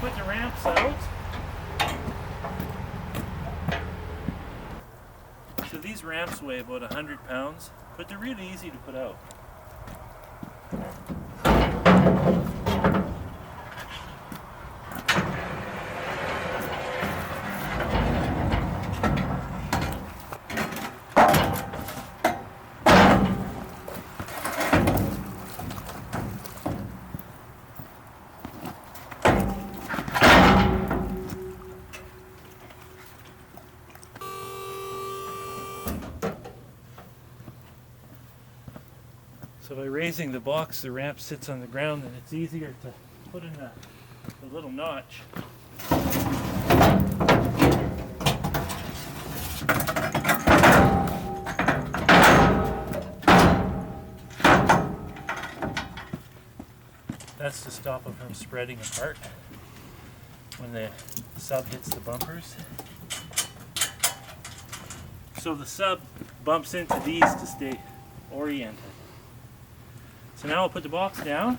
put the ramps out. So these ramps weigh about 100 pounds, but they're really easy to put out. So by raising the box, the ramp sits on the ground and it's easier to put in the little notch. That's to stop it from spreading apart when the sub hits the bumpers. So the sub bumps into these to stay oriented. So now I'll put the box down.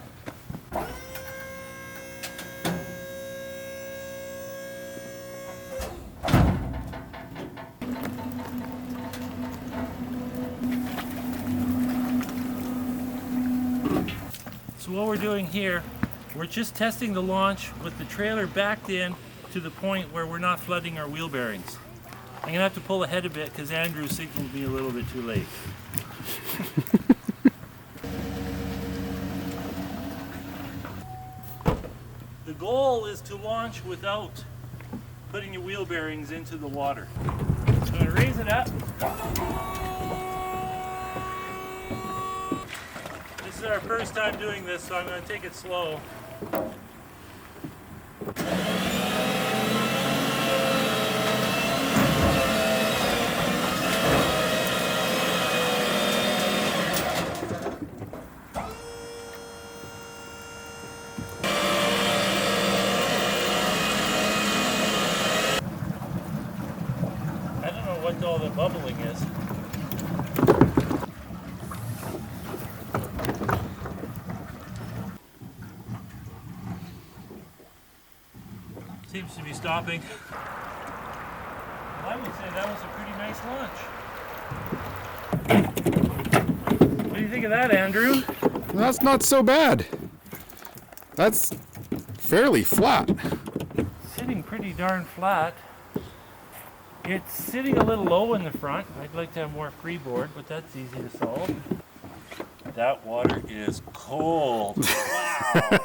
So what we're doing here, we're just testing the launch with the trailer backed in to the point where we're not flooding our wheel bearings. I'm gonna have to pull ahead a bit because Andrew signaled me a little bit too late. The goal is to launch without putting your wheel bearings into the water. So I'm going to raise it up. This is our first time doing this, so I'm going to take it slow. What all the bubbling is. Seems to be stopping. Well, I would say that was a pretty nice launch. What do you think of that, Andrew? That's not so bad. That's fairly flat. Sitting pretty darn flat. It's sitting a little low in the front. I'd like to have more freeboard, but that's easy to solve. That water is cold. Wow.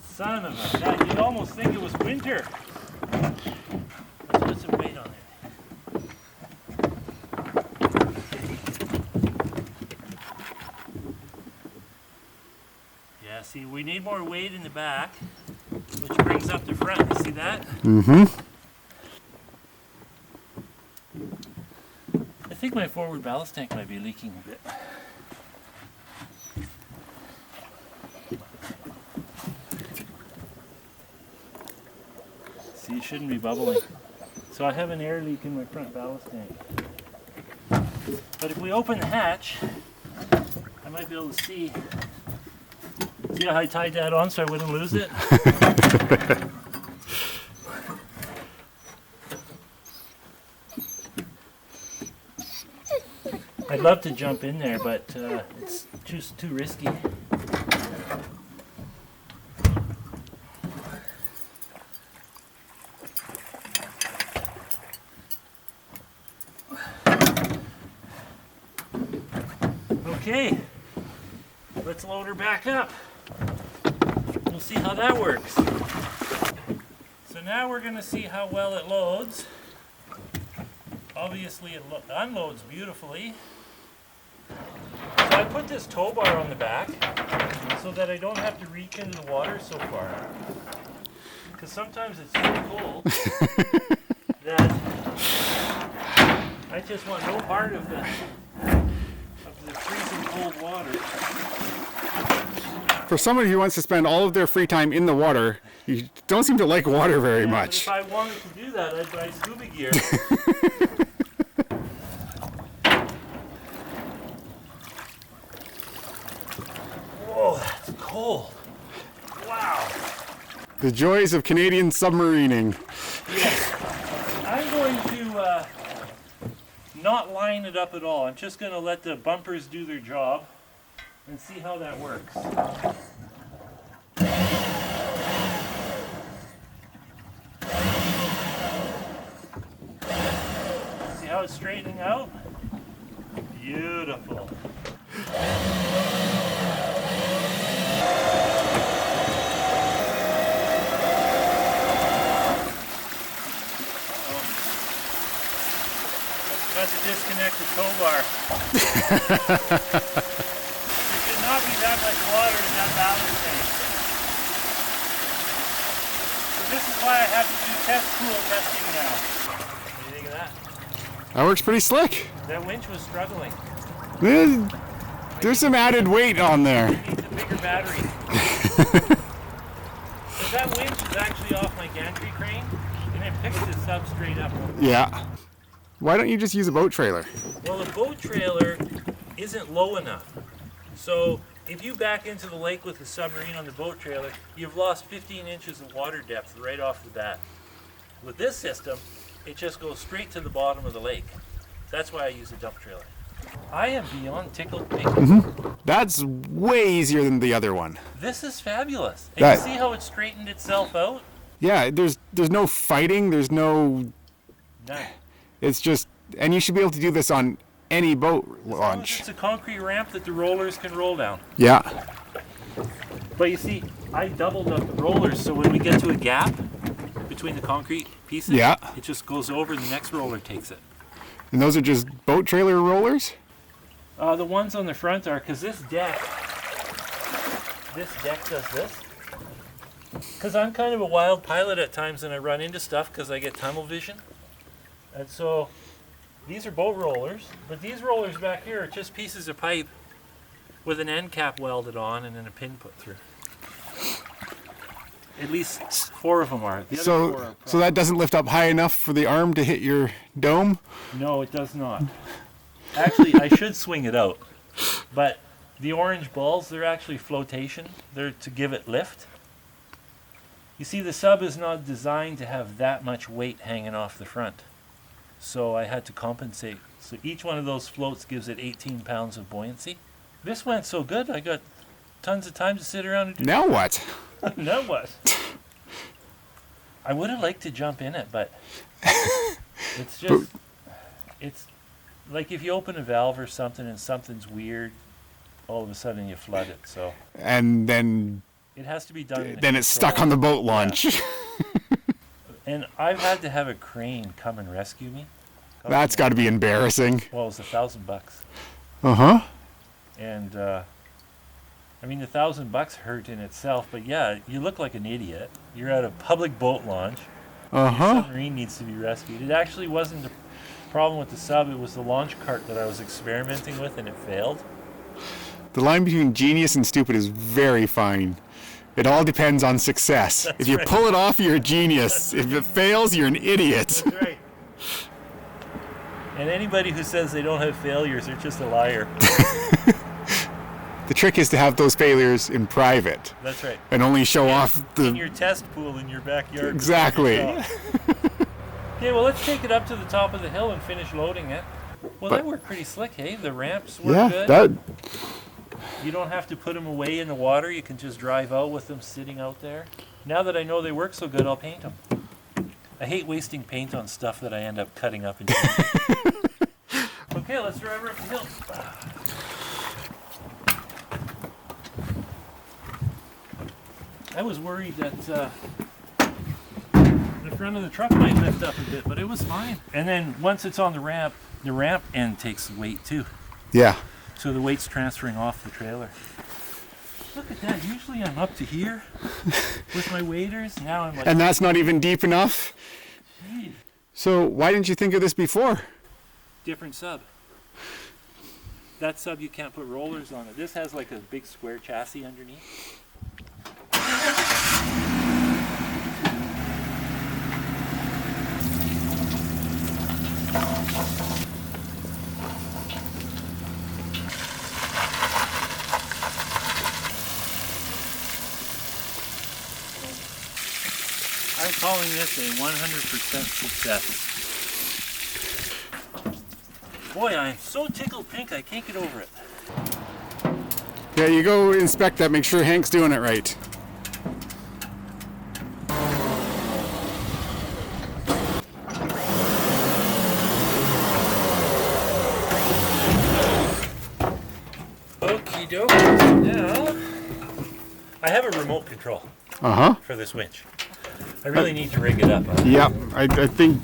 Son of a gun. You'd almost think it was winter. Let's put some weight on it. Yeah, see, we need more weight in the back, which brings up the front. You see that? Mm-hmm. I think my forward ballast tank might be leaking a bit. See, it shouldn't be bubbling. So I have an air leak in my front ballast tank. But if we open the hatch, I might be able to see. See how I tied that on so I wouldn't lose it? I'd love to jump in there, but it's just too risky. Okay, let's load her back up. We'll see how that works. So now we're going to see how well it loads. Obviously it unloads beautifully. So I put this tow bar on the back so that I don't have to reach into the water so far. Because sometimes it's so cold that I just want no part of the freezing cold water. For somebody who wants to spend all of their free time in the water, you don't seem to like water very much. If I wanted to do that, I'd buy scuba gear. Whoa, that's cold. Wow. The joys of Canadian submarining. Yes. I'm going to not line it up at all. I'm just going to let the bumpers do their job and see how that works. See how it's straightening out? Beautiful. Got to disconnect the tow bar. There should not be that much water in that ballast tank. So this is why I have to do test pool testing now. What do you think of that? That works pretty slick. That winch was struggling. There's some added weight on there. It needs a bigger battery. But that winch is actually off my gantry crane, and it picks the sub straight up. Yeah. Why don't you just use a boat trailer? Well, the boat trailer isn't low enough. So if you back into the lake with the submarine on the boat trailer, you've lost 15 inches of water depth right off the bat. With this system, it just goes straight to the bottom of the lake. That's why I use a dump trailer. I am beyond tickled pink. That's way easier than the other one. This is fabulous. And you see how it straightened itself out? Yeah, there's no fighting, there's no... None. It's just, and you should be able to do this on any boat launch. It's a concrete ramp that the rollers can roll down. Yeah. But you see, I doubled up the rollers, so when we get to a gap between the concrete pieces, Yeah. it just goes over and the next roller takes it. And those are just boat trailer rollers? The ones on the front are, because this deck does this. Because I'm kind of a wild pilot at times and I run into stuff because I get tunnel vision. And so these are boat rollers, but these rollers back here are just pieces of pipe with an end cap welded on and then a pin put through. At least 4 of them are. The other 4 are So that doesn't lift up high enough for the arm to hit your dome? No, it does not. Actually, I should swing it out. But the orange balls, they're actually flotation. They're to give it lift. You see, the sub is not designed to have that much weight hanging off the front. So I had to compensate. So each one of those floats gives it 18 pounds of buoyancy. This went so good, I got tons of time to sit around and do Now what? Now what? I would have liked to jump in it, but it's just, it's like if you open a valve or something and something's weird, all of a sudden you flood it. So And then it has to be done. then it's stuck on the boat launch. Yeah. And I've had to have a crane come and rescue me. That's got to be embarrassing. Well, it was $1,000. Uh-huh. And I mean, $1,000 hurt in itself, but yeah, you look like an idiot. You're at a public boat launch. Uh-huh. Your submarine needs to be rescued. It actually wasn't the problem with the sub, it was the launch cart that I was experimenting with and it failed. The line between genius and stupid is very fine. It all depends on success. That's if you right. pull it off, you're a genius. If it fails, you're an idiot. That's right. And anybody who says they don't have failures are just a liar. The trick is to have those failures in private. That's right. And only show off In the... your test pool in your backyard. Exactly. Okay, well, let's take it up to the top of the hill and finish loading it. Well, that worked pretty slick, hey? The ramps were Yeah, good. that... You don't have to put them away in the water. You can just drive out with them sitting out there. Now that I know they work so good, I'll paint them. I hate wasting paint on stuff that I end up cutting up and Okay, let's drive her up the hill. I was worried that the front of the truck might lift up a bit, but it was fine. And then once it's on the ramp end takes weight too. Yeah. So the weight's transferring off the trailer. Look at that. Usually I'm up to here with my waders. Now I'm like... And that's not even deep enough? Geez. So why didn't you think of this before? Different sub. That sub you can't put rollers on it. This has like a big square chassis underneath. calling this a 100% success. Boy, I'm so tickled pink, I can't get over it. Yeah, you go inspect that, make sure Hank's doing it right. Okie dokie. Now, I have a remote control Uh-huh. for this winch. I really need to rig it up. Huh? Yep, I think...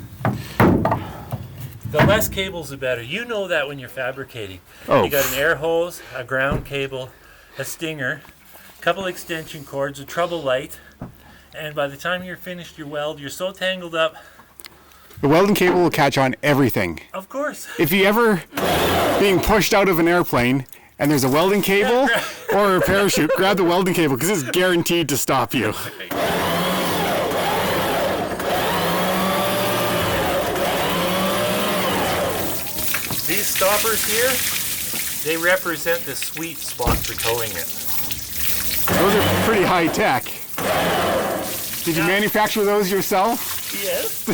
The less cables, the better. You know that when you're fabricating. Oh. You got an air hose, a ground cable, a stinger, a couple extension cords, a trouble light, and by the time you're finished your weld, you're so tangled up. The welding cable will catch on everything. Of course. If you ever being pushed out of an airplane and there's a welding cable or a parachute, grab the welding cable because it's guaranteed to stop you. These stoppers here, they represent the sweet spot for towing it. Those are pretty high tech. Did you manufacture those yourself? Yes.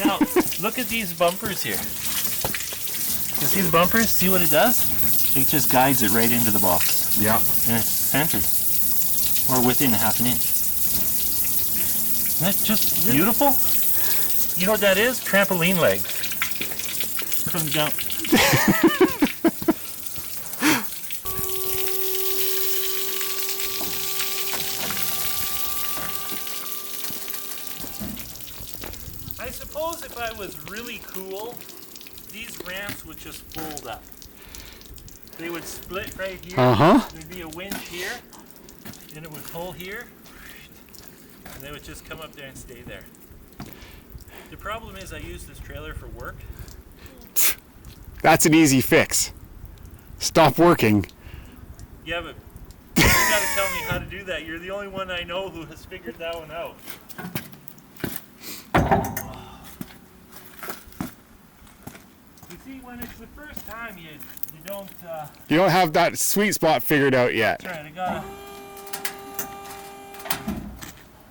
Now, look at these bumpers here. You see the bumpers? See what it does? It just guides it right into the box. Yeah. And it's centered. Or within a half an inch. Isn't that just beautiful? You know what that is? Trampoline legs. Comes down. I suppose if I was really cool, these ramps would just fold up. They would split right here. Uh-huh. There'd be a winch here, and it would pull here, and they would just come up there and stay there. The problem is I use this trailer for work. That's an easy fix. Stop working. Yeah, but you gotta tell me how to do that. You're the only one I know who has figured that one out. You see, when it's the first time, you don't. You don't have that sweet spot figured out yet. That's right.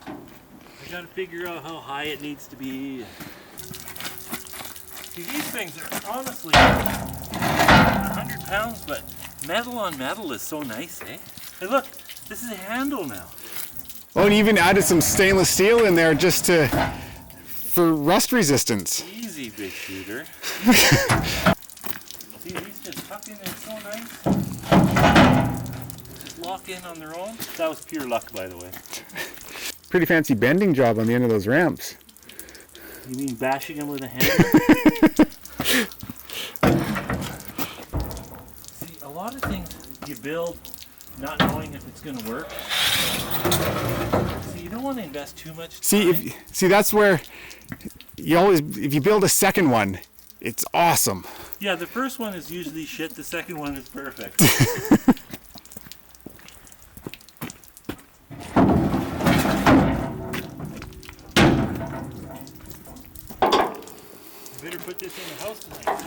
I gotta figure out how high it needs to be. See, these things are honestly 100 pounds, but metal on metal is so nice, eh? Hey, look, this is a handle now. Oh, and even added some stainless steel in there just for rust resistance. Easy, big shooter. See, these just tuck in there so nice. Just lock in on their own. That was pure luck, by the way. Pretty fancy bending job on the end of those ramps. You mean bashing them with a hammer? See, a lot of things you build not knowing if it's going to work. See, you don't want to invest too much time. See, that's where you always, if you build a second one, it's awesome. Yeah, the first one is usually shit. The second one is perfect. Better put this in the house tonight.